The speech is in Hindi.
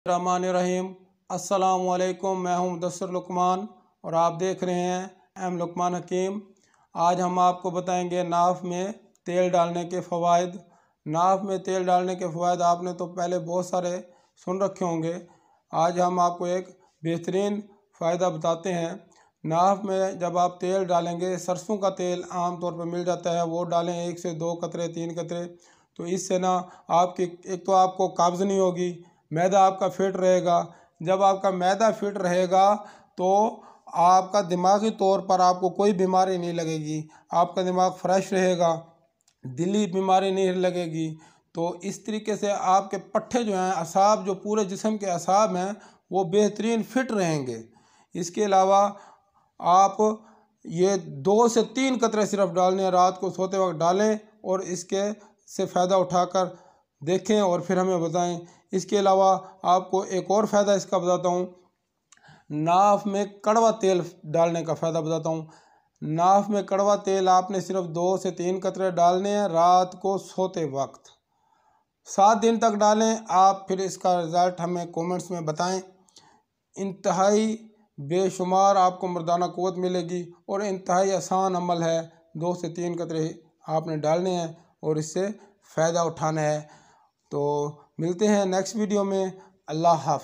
रहीम। अस्सलाम वालेकुम। मैं हूं मुदस्सर लुकमान और आप देख रहे हैं लुकमान हकीम। आज हम आपको बताएंगे नाफ में तेल डालने के फ़वाइद। नाफ में तेल डालने के फ़वाइद आपने तो पहले बहुत सारे सुन रखे होंगे। आज हम आपको एक बेहतरीन फ़ायदा बताते हैं। नाफ में जब आप तेल डालेंगे, सरसों का तेल आम तौर पर मिल जाता है, वो डालें 1 से 2 कतरे 3 कतरे। तो इससे ना आपकी एक तो आपको कब्ज़ नहीं होगी, मैदा आपका फिट रहेगा। जब आपका मैदा फिट रहेगा तो आपका दिमागी तौर पर आपको कोई बीमारी नहीं लगेगी, आपका दिमाग फ्रेश रहेगा, दिली बीमारी नहीं लगेगी। तो इस तरीके से आपके पट्ठे जो हैं, असाब जो पूरे जिस्म के असाब हैं, वो बेहतरीन फिट रहेंगे। इसके अलावा आप ये 2 से 3 कतरे सिर्फ डालने हैं, रात को सोते वक्त डालें और इसके से फ़ायदा उठाकर देखें और फिर हमें बताएं। इसके अलावा आपको एक और फ़ायदा इसका बताता हूँ। नाफ में कड़वा तेल डालने का फ़ायदा बताता हूँ। नाफ में कड़वा तेल आपने सिर्फ 2 से 3 कतरे डालने हैं रात को सोते वक्त। 7 दिन तक डालें आप, फिर इसका रिज़ल्ट हमें कमेंट्स में बताएं। इंतहाई बेशुमार आपको मर्दाना क़ुव्वत मिलेगी और इंतहाई आसान अमल है। 2 से 3 कतरे आपने डालने हैं और इससे फ़ायदा उठाना है। तो मिलते हैं नेक्स्ट वीडियो में। अल्लाह हाफ़िज़।